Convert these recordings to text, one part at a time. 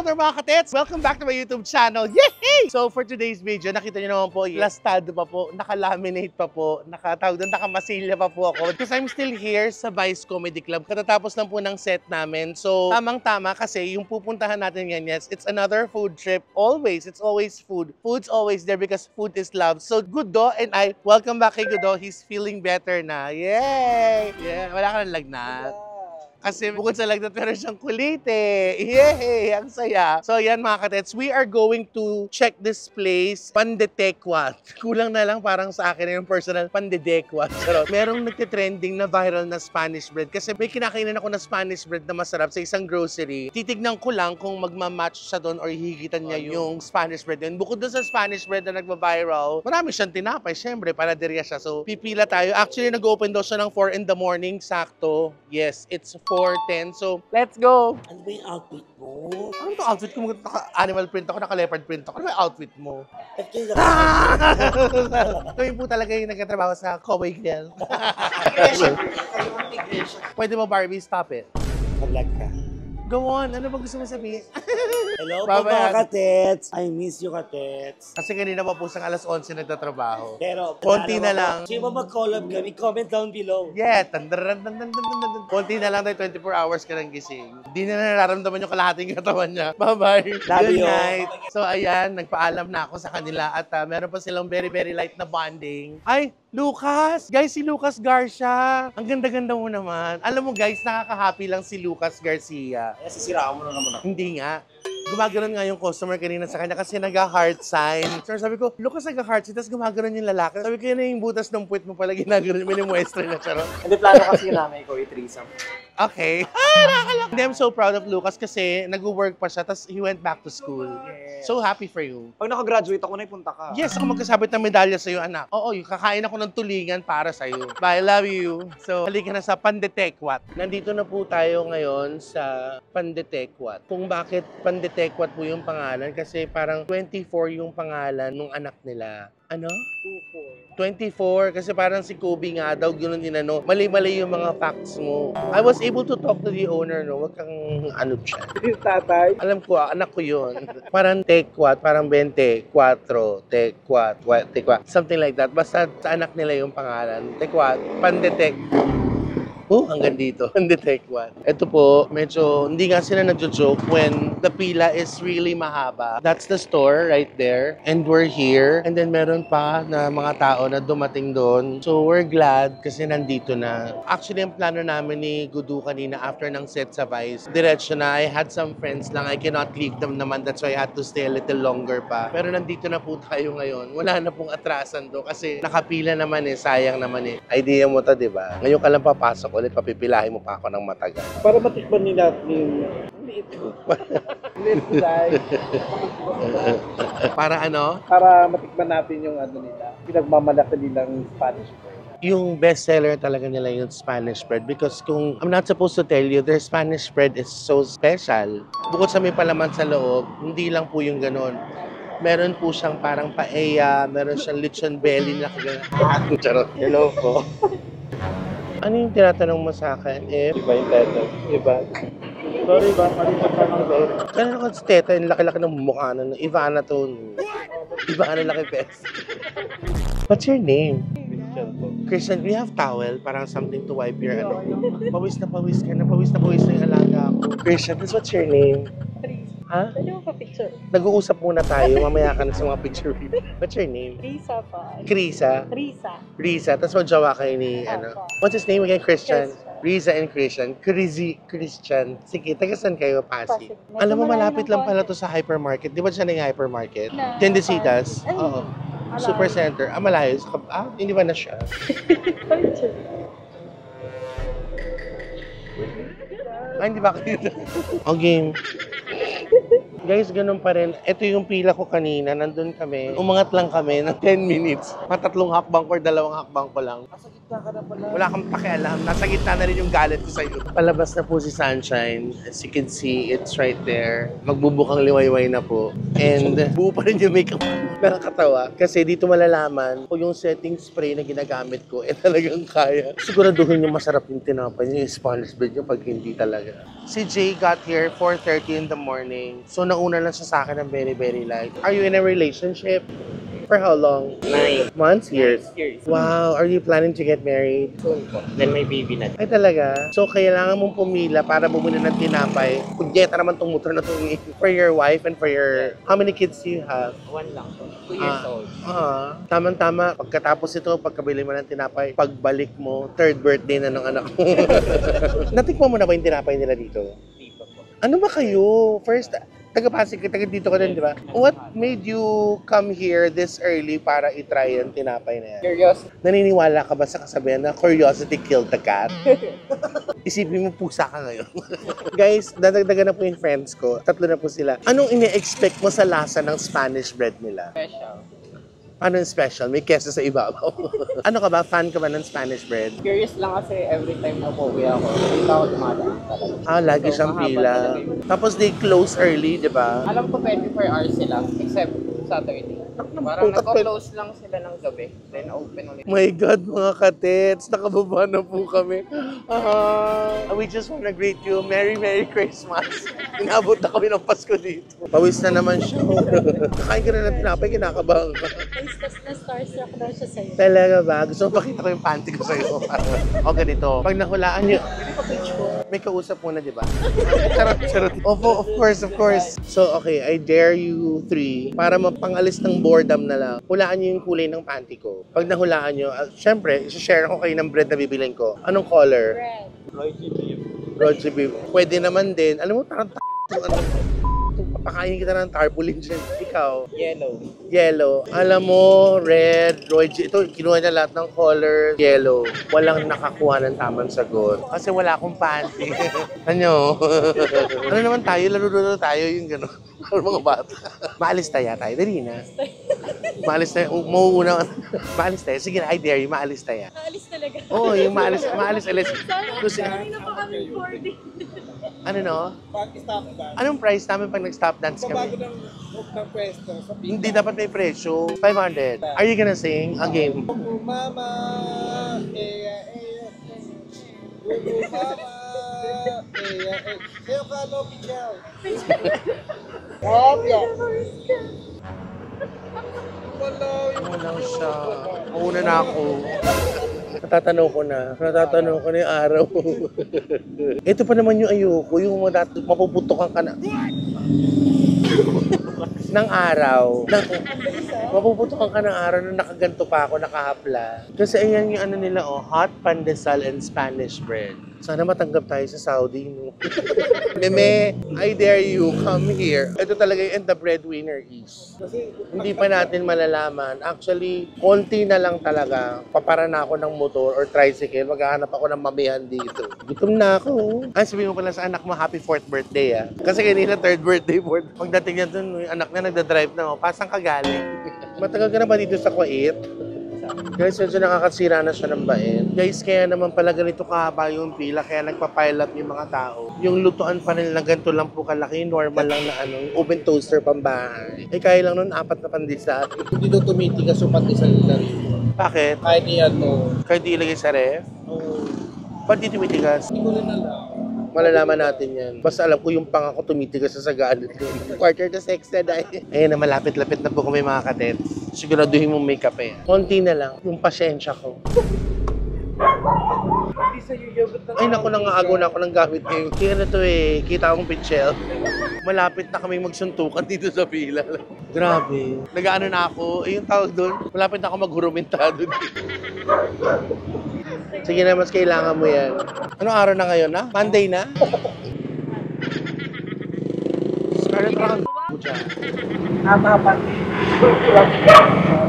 out there mga katets! Welcome back to my YouTube channel! Yay! So for today's video, nakita nyo naman po, lastado pa po, naka-laminate pa po, nakamasilya pa po ako. Because I'm still here sa Vice Comedy Club. Katatapos lang po ng set namin. So tamang-tama kasi yung pupuntahan natin ngayon, yes, it's another food trip. Always, it's always food. Food's always there because food is love. So Gudo and I, welcome back kay Gudo. He's feeling better na. Yay! Yeah, wala ka ng lagnat. Kasi bukod sa lagnat, meron siyang kulit eh. Yay! Ang saya. So yan mga katets, we are going to check this place, Pandetequat. Kulang na lang parang sa akin yung personal Pandetequat. Merong nagtitrending na viral na Spanish bread. Kasi may kinakainan ako na Spanish bread na masarap sa isang grocery. Titignan ko lang kung magmamatch siya doon or hihigitan niya yung Spanish bread yun. Bukod doon sa Spanish bread na nagba-viral, marami siyang tinapay. Siyempre, panaderia siya. So pipila tayo. Actually, nag-open daw siya ng 4 in the morning. Sakto. Yes, it's 4:10. So, let's go! Ano ba yung outfit mo? Ano to outfit ko? Naka-animal print ako, naka-leopard print ako. Ano ba yung outfit mo? Kami po talaga yung nagkatrabaho sa Cowboy Grill. Pwede mo, Barbie, stop it. Mag-lag ka. Go on. Ano ba gusto mo sabihin? Hello po mga katets. I miss you katets. Kasi kanina pa po sa alas 11 nagtatrabaho. Pero, konti na lang. Sino ba mag-collab kami? Comment down below. Yeah. Konti na lang tayo, 24 hours ka ng gising. Di na nararamdaman yung kalahating katawan niya. Bye-bye. Love Good you. night. So ayan, nagpaalam na ako sa kanila at meron pa silang very, very light na bonding. Ay, Lucas! Guys, si Lucas Garcia. Ang ganda-ganda mo naman. Alam mo guys, nakaka-happy lang si Lucas Garcia. Kaya sisiraan mo na naman ako. Hindi nga. Gumaganon nga yung customer kanina sa kanya kasi nag-heart sign. So sabi ko, Lucas nag-heart sign, tapos gumaganon yung lalaki. Sabi ko, yun na yung butas ng puwet mo pala ginaganon, minimuestra na charot. Hindi, plano kasi namin ikaw i-threesome. Okay. Nakakalak. I'm so proud of Lucas kasi nag-work pa siya, tapos he went back to school. Yes. So happy for you. Pag nakagraduate ako na ipunta ka. Yes, ako magkasabit ng medalya sa'yo, anak. Oo, yung kakain ako ng tulingan para sa'yo. Bye, love you. So, halika na sa Pandetequat. Nandito na po tayo ngayon sa Pandetequat. Kung bakit Pandetequat po yung pangalan, kasi parang 24 yung pangalan ng anak nila. Ano? 24. Kasi parang si Kobe nga daw, gano'n din ano. Mali-mali yung mga facts mo. I was able to talk to the owner, no? Huwag kang ano siya. Yung tatay. Alam ko, anak ko yun. Parang tequat, parang 24, tequat, something like that. Basta sa anak nila yung pangalan. Tequat, Pandetek. Oh, hanggang dito. Pandetequat. Ito po, medyo hindi nga sila nagjo-joke when the pila is really mahaba. That's the store right there. And we're here. And then meron pa na mga tao na dumating doon. So we're glad kasi nandito na. Actually, ang plano namin ni Gudu kanina after ng set sa Vice, diretso na. I had some friends lang. I cannot leave them naman. That's why I had to stay a little longer pa. Pero nandito na po tayo ngayon. Wala na pong atrasan do kasi nakapila naman eh. Sayang naman eh. Idea mo to, diba? Ngayon ka lang papasok ulit, papipilahin mo pa ako ng matagal. Para matikman nila yung liit size. Para ano? Para matikman natin yung ano nila. Pinagmamalaki nilang Spanish bread. Yung best seller talaga nila yung Spanish bread because kung I'm not supposed to tell you, their Spanish bread is so special. Bukod sa may palaman sa loob, hindi lang po yung ganon. Meron po siyang parang paella, meron siyang lechon belly na kagano'n. Charot. Hello po. Ano yung tinatanong mo sa akin? Iba yung teta. Iba. Sorry ba? Malipat ka ng teta. Kailan ako sa teta, yung laki-laki ng mukha na. Ivana to. Ivana laki pes. What's your name? Christian, we have towel, parang something to wipe your ano. Pawis na pawis ka na, pawis na yung alaga ako. Christian, what's your name? Ha? Pwede mo pa-picture? Nag-uusap muna tayo, mamaya ka na sa mga picture. What's your name? Risa pa. Krisa? Risa. Risa, tapos magjawa kayo ni, ano. What's his name again? Christian? Riza and Christian. Christian. Sige, tagasan kayo, Pasig. Pasig. Alam mo, Medyo malapit lang malayo pala to sa hypermarket. Di ba siya na yung hypermarket? Na- Tendesitas? Ay, Oo. malayo. Super Center. Ah, malayo. Hindi ba na siya? Picture. Ay, hindi ba kayo? O, game. Guys, ganun pa rin. Ito yung pila ko kanina. Nandun kami. Umangat lang kami ng 10 minutes. Matatlong hakbang ko or 2 hakbang ko lang. Nasa gitna ka na pala. Wala kang pakialam. Nasa gitna na rin yung galit ko sa'yo. Palabas na po si Sunshine. As you can see, it's right there. Magbubukang liwayway na po. And buo pa rin yung makeup nakakatawa. Kasi dito malalaman kung yung setting spray na ginagamit ko talagang kaya. Siguraduhin yung masarap yung tinapay yung Spanish bread yung pag hindi talaga. Si Jay got here 4:30 in the morning. So Unang-una lang siya sa akin ng very, very light. Are you in a relationship? For how long? 9 Months? Years? years. Wow, are you planning to get married? Soon po. Then may baby na. Ay talaga? So kailangan mong pumila para bumili ng tinapay. Kunyeta naman tong motor na itong for your wife and for your... How many kids do you have? 1 lang po. 2 years old. Tama-tama. Pagkatapos ito, pagkabili mo ng tinapay, pagbalik mo, third birthday na ng anak mo. Natikman mo na ba yung tinapay nila dito? Dito po. Ano ba kayo? First, taga-Pasig, taga dito ka din, di ba? What made you come here this early para itry yung tinapay na yan? Curious. Naniniwala ka ba sa kasabihan na curiosity killed the cat? Isipin mo, pusa ka ngayon. Guys, dadagdagan na po yung friends ko. 3 na po sila. Anong ine-expect mo sa lasa ng Spanish bread nila? Special. Ano yung special? May queso sa ibabaw. Ano ka ba? Fan ka ba ng Spanish bread? Curious lang kasi every time na pauwi ako, dito ako dumadaan talaga. Lagi So, siyang mahaba pila. talaga yun. Tapos they close early, di ba? Alam ko 24 hours sila, except Saturday. Parang nagko-close lang sila ng gabi, then open ulit. My God, mga katets, nakababa na po kami. We just want to greet you. Merry, Merry Christmas. Inabot na kami ng Pasko dito. Pawis na naman siya. Kakain ka na ng tinapay, kinakabahan ka. Na starstruck daw siya sa'yo. Talaga ba? Gusto mo pakita ko yung panty ko sa'yo. O ganito, pag nahulaan nyo, may kausap muna, di ba? Charot, charot. Opo, of course, of course. So, okay, I dare you 3 para mapangalis ng boredom na lang. Hulaan nyo yung kulay ng panty ko. Pag nahulaan nyo, syempre, share ko kayo ng bread na bibilin ko. Anong color? Red. Roger beef. Pwede naman din. Alam mo, parang papakain kita ng tarpaulin dyan. Ikaw? Yellow. Yellow. Alam mo, red, Roger. Ito, kinuha niya lahat ng color. Yellow. Walang nakakuha ng tamang sagot. Kasi wala akong panty. Ano? Ano naman tayo? Laro-laro tayo yung gano'n. Mga bata. Maalis tayo. Dali na. Maalis tayo. Mauuna. Maalis tayo. Sige na, I dare you. Maalis tayo. Naalis talaga. Oo, yung maalis. Alis. Sana na pa kami 40. Ano no? Pag-stop ba? Anong price namin pag nag-stop dance Bago kami? ng pwesto sa Hindi dapat may presyo. 500. Are you gonna sing a game? Mama, Gugu mama, Sayo ka, no, Pichao. Wala siya. Mauna na ako. Natatanaw ko na yung araw. Ito pa naman yung ayoko, yung mapuputokan ka na. Ng araw. Mapuputokan ka ng araw na nakaganto pa ako, nakahapla. Kasi ayan yung ano nila, hot pandesal and Spanish bread. Sana matanggap tayo sa Saudi, no? Meme, I dare you, come here. Ito talaga yung the breadwinner is. Hindi pa natin malalaman. Actually, konti na lang talaga. Paparana ako ng motor or tricycle. Maghahanap ako ng mamihan dito. Gutom na ako. Ay, sabihin mo pala sa anak mo, happy 4th birthday, ah. Kasi kanina 3rd birthday, 4th. Pagdating niya dun, yung anak niya nagda-drive na, pasang ka galing. Matagal ka na ba dito sa Kuwait? Guys, medyo nakakasira na siya ng bait. Guys, kaya naman pala ganito kahaba yung pila, kaya nagpa-pile up yung mga tao. Yung lutuan pa nila ganito lang po kalaki, normal lang na oven toaster pambahay. Kaya lang nun 4 na pandesal. Hindi daw tumitigas yung pandesal nila. Bakit? Kahit iyan to. Kahit di ilagay sa ref? Ba't di tumitigas? Hindi ko rin alam. Malalaman natin yan. Basta alam ko yung pang ako tumitigas sa sagaan. Quarter to 6 na dahil. Ayun na, malapit-lapit na po kami mga katet. Siguraduhin mong may kape. Konti na lang, yung pasyensya ko. Ay naku, nangaagaw na ako ng gamit ngayon. Kaya na to kita akong pitchel. Malapit na kami magsuntukan dito sa pila. Grabe. Nag-ano na ako, yung tawag doon, malapit na ako maghurumentado dito. Sige na, mas kailangan mo yan. Anong araw na ngayon, na? Monday na? Scarlet Round.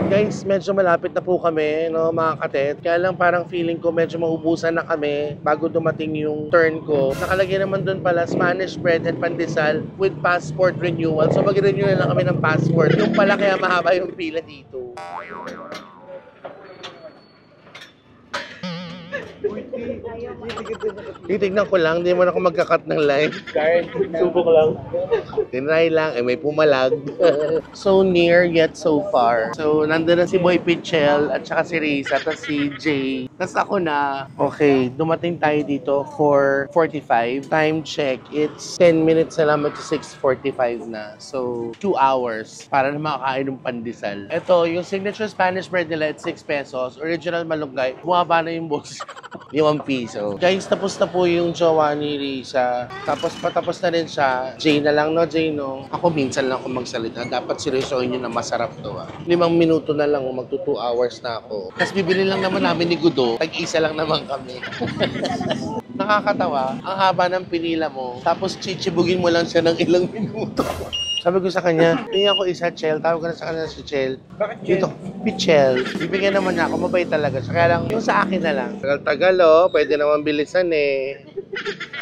Guys, medyo malapit na po kami, no, mga katet. Kaya lang parang feeling ko medyo maubusan na kami bago dumating yung turn ko. Nakalagay naman doon pala Spanish bread and pandesal with passport renewal. So mag-renew na lang kami ng passport. Yung pala kaya mahaba yung pila dito. Titignan ko lang, hindi mo na ako magkakat ng live. Subok lang. Tinry lang, may pumalag. So near yet so far. So nandun na si Boy Pichel at saka si Risa at si Jay. Tapos ako na, okay, dumating tayo dito for 45. Time check, it's 10 minutes na lang to 6:45 na. So 2 hours para na makakain ng pandesal. Ito, yung signature Spanish bread nila, it's 6 pesos. Original malunggay, bumaba na yung boss. 5 piso. Guys, tapos na po yung jowa ni Risa. Tapos patapos na rin siya. Jay na lang, no? Jay, no? Ako minsan lang ako magsalita. Dapat seryosohin nyo na masarap to, 5 minuto na lang, magto 2 hours na ako. Tapos bibili lang naman namin ni Gudo. Tag-isa lang naman kami. Nakakatawa. Ang haba ng pinila mo. Tapos chichibugin mo lang siya ng ilang minuto. Sabi ko sa kanya, tingnan ko isa, Chel. Tawag ko na sa kanya si Chel. Bakit Dito, Pichel. Bibigyan naman niya ako. Mabait talaga siya. Kaya lang, yung sa akin na lang. Tagal-tagal, oh. Pwede naman bilisan, eh.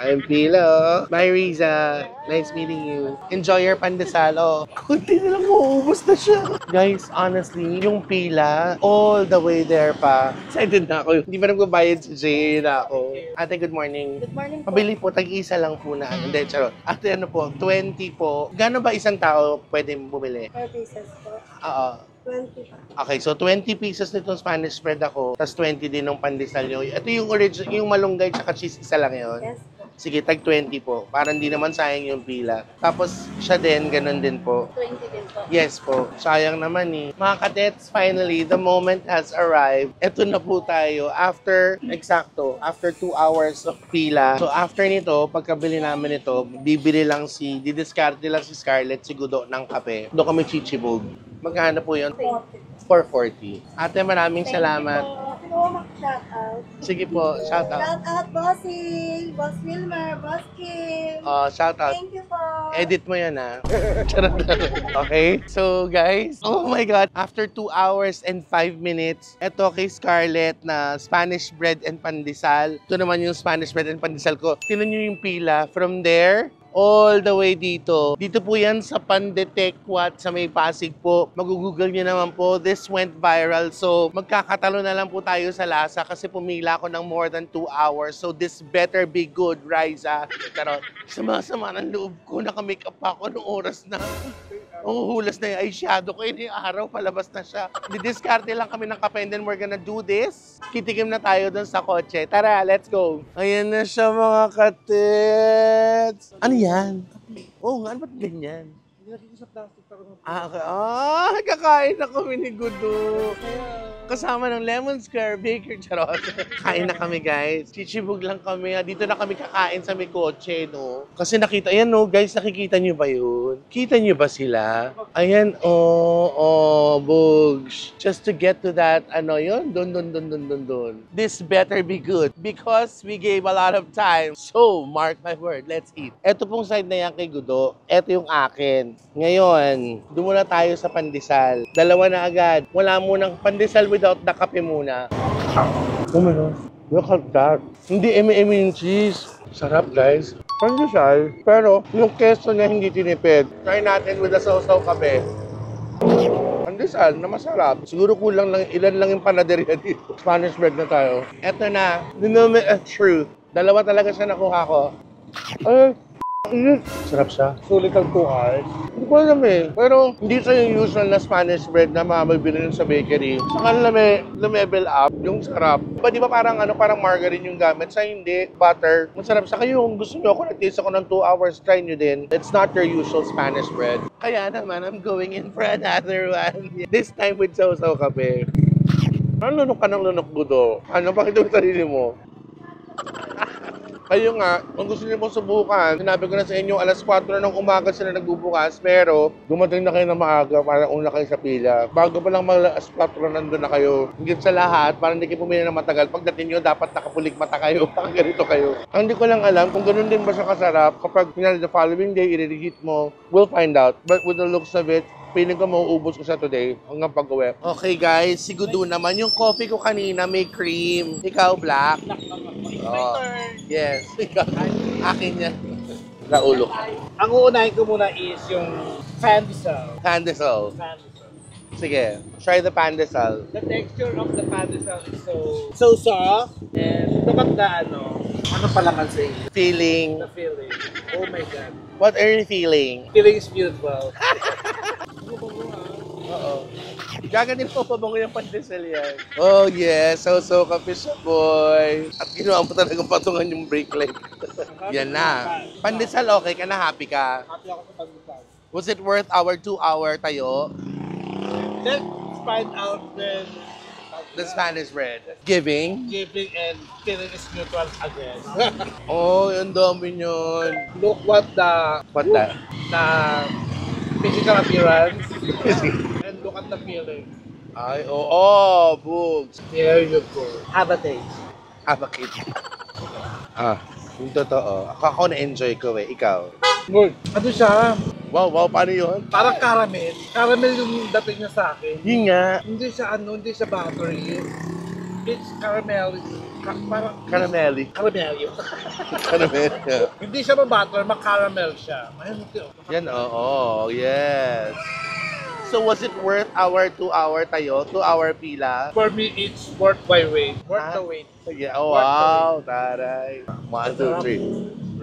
I'm Pila, oh. Bye, Riza. Nice meeting you. Enjoy your pandesal, oh. Kunti na lang, uubos na siya. Guys, honestly, yung pila, all the way there pa. Excited na ako. Hindi pa nagbabayad si Jay na ako. Ate, good morning. Good morning po. Pabili po, tag-isa lang po na. Hindi, charot. Ate, ano po, 20 po. Gano'n ba isang tao pwede bumili? 4 pieces po. Oo. 20 pa. Okay, so 20 pieces nitong Spanish spread ako, tapos 20 din ng pandesal nyo. Ito yung original, yung malunggay tsaka cheese, isa lang yun. Yes po. Sige, tag 20 po. Para hindi naman sayang yung pila. Tapos siya din, ganun din po. 20 din po. Yes po. Sayang naman eh. Mga katets, finally, the moment has arrived. Ito na po tayo. After 2 hours of pila. So after nito, pagkabili namin ito, didiskarte lang si Scarlett, si Gudo ng kape. Doon kami chichibog. Magkano po yun? 440. Ate, maraming salamat. Sino mo mag-shoutout? Sige po, shout out. Shoutout, Bossing! Boss Wilmer! Boss Kim! Shout out. Thank you po! Edit mo yan, ha? Charot lang. Okay? So, guys, oh my God. After 2 hours and 5 minutes, eto kay Scarlett na Spanish bread and pandesal. Ito naman yung Spanish bread and pandesal ko. Tinan nyo yung pila. From there, all the way dito. Dito po yan sa Pandetekwat sa may Pasig po. Mag-google nyo naman po. This went viral. So, magkakatalo na lang po tayo sa lasa kasi pumila ako ng more than 2 hours. So, this better be good, Riza. Karot. Sama-sama ng loob ko. Naka-make up pa ako. Anong oras na? Huhulas na yung eyeshadow ko. Yung araw, palabas na siya. Didiskarte lang kami ng kape and then we're gonna do this. Kitikim na tayo dun sa kotse. Tara, let's go. Ayan na siya mga katets. Ano yan? Oo nga, ano ba't ganyan? Okay. Kakain na kami ni Gudo. Kasama ng Lemon Square Baker. Charot. Kain na kami, guys. Chichibog lang kami. Dito na kami kakain sa may kotse, no? Kasi nakita, ayan, no? Guys, nakikita nyo ba yun? Kita nyo ba sila? Ayan, bugs. Just to get to that, ano yun? Dun. This better be good because we gave a lot of time. So, mark my word, let's eat. Ito pong side na yan kay Gudo. Ito yung akin. Ngayon, doon muna tayo sa pandesal. Dalawa na agad. Wala munang pandesal without the kape muna. Oh my God. Look at that. Hindi eme-eme yung cheese. Sarap, guys. Pandesal, pero yung keso niya hindi tinipid. Try natin with the sausaw kape. Pandesal na masarap. Siguro kulang lang, ilan lang yung panaderia dito. Spanish bread na tayo. Eto na, the moment of truth. Dalawa talaga siya nakuha ko. Ay, sarap siya. Sulit ang 2 hours. Hindi ko alam eh. Pero hindi siya yung usual na Spanish bread na mamabili sa bakery. Sa kanila may level up yung sarap. Di ba parang margarine yung gamit? Sa hindi, butter. Masarap sa kayo. Kung gusto nyo ako, nag-taste ako ng 2 hours, try nyo din. It's not your usual Spanish bread. Kaya naman, I'm going in for another one. This time with sausaw kape. Ano lunok ka ng lunok, Gudo? Ano, pakita mo sarili mo? Kayo nga, kung gusto niyo pong subukan, sinabi ko na sa inyo, alas 4 na ng umaga sila nagbubukas, pero dumating na kayo na maaga para una kayo sa pila. Bago pa lang alas 4 nandun na kayo. Higit sa lahat, para hindi kayo pumili ng matagal, pagdating nyo, dapat nakapulig mata kayo, ganito kayo. Ang hindi ko lang alam kung ganun din ba siya kasarap, kapag the following day, i-reheat mo, we'll find out. But with the looks of it, feeling ko mauubos ko siya today hanggang pag-uwi. Okay guys, si Gudo naman. Yung coffee ko kanina may cream. Ikaw, black? Oh. Yes. Ikaw. Akin yan. Naulo. Ang uunahin ko muna is yung pandesal. Pandesal. Sige, try the pandesal. The texture of the pandesal is so soft. And look at the ano palaman sa inyo? Feeling. The feeling. Oh my God. What are you feeling? Feeling is beautiful. Oo. Gaganin po pabango yung pandesal yan. Oh yes, so kape siya, boy. At ginawa mo talagang patungan yung brake light. Yan na. Pandesal, okay ka na? Happy ka? Happy ako sa pandesal. Was it worth our 2-hour tayo? Let's find out then The Spanish bread. Giving? giving and feeling is neutral again. Oh, yung dami yun. Look what the What that? physical appearance and look at the feeling. Ay, oo, bugs. There you go. Have a taste. Abakit. Yung totoo. Ako na-enjoy ko eh. Ikaw. Good. Ano siya? Wow, paano yun? Parang caramel. Caramel yung dating niya sa akin. Yun nga. Hindi siya buttery. It's caramel. Parang Caramelly. caramel yun. Caramel. Hindi siya ma-butter, ma-caramel siya. Ayun, Yan, oo. Yes. So, was it worth our 2-hour tayo? 2-hour pila? For me, it's worth my weight. Worth the wait. Yeah, oh, wow. Taray. 1, 2, 3.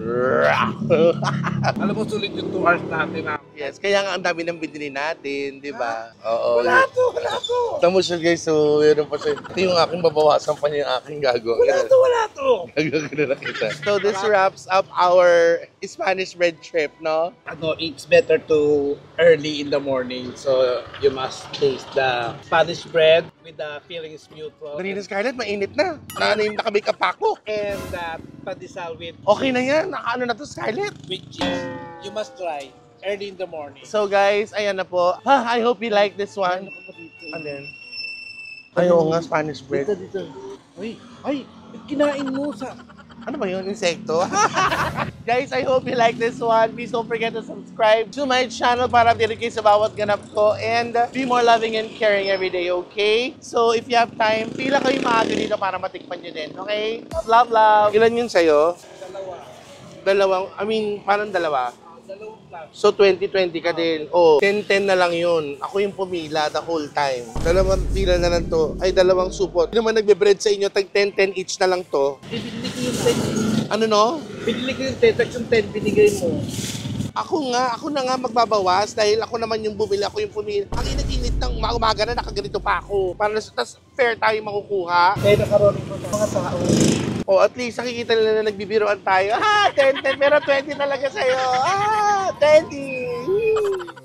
Alam mo, sulit yung 2 hours natin na. Yes, kaya nga ang dami ng binili natin, di ba? Oo. Wala to! Tamo siya guys, so meron pa siya. Ito yung aking babawasan pa niya yung aking gago. Wala to! Gago na kita. So this wraps up our Spanish bread trip, no? It's better to early in the morning. So, you must taste the Spanish bread with the feeling is mutual. Kanina Scarlett, mainit na. Naka-make up pa ako. And that pandesal with Okay na yan. Nakaano na to, Scarlett. cheese. You must try early in the morning. So guys, ayan na po. I hope you like this one. And then, ayaw nga, Spanish bread. Dito. Ay, kinain mo sa... Ano ba yun? Insekto? Guys, I hope you like this one. Please don't forget to subscribe to my channel para updated kayo sa bawat ganap ko. And be more loving and caring every day, okay? So if you have time, pila kayo maaga dito para matikman nyo din, okay? Love, love. Ilan yun sa'yo? Dalawang, parang dalawa. Dalawang plus. So 20-20 ka din. Oh, 10-10 na lang yun. Ako yung pumila the whole time. Dalawang pila na lang to. Ay, dalawang supot. Hindi naman nagbe-bread sa inyo. Tag 10-10 each na lang to. Binili ko yung 10. Ano no? Binili ko yung 10, tapos yung 10 binigay mo. Ako na nga magbabawas dahil ako naman yung bumili, ako yung pumili. Ang init-init ng umaga na nakaganito pa ako. Para tas fair tayo makukuha. Kaya nakaroon ko sa mga tao. O at least nakikita nila na nagbibiroan tayo. 10-10 pero 20 talaga sa'yo. 20!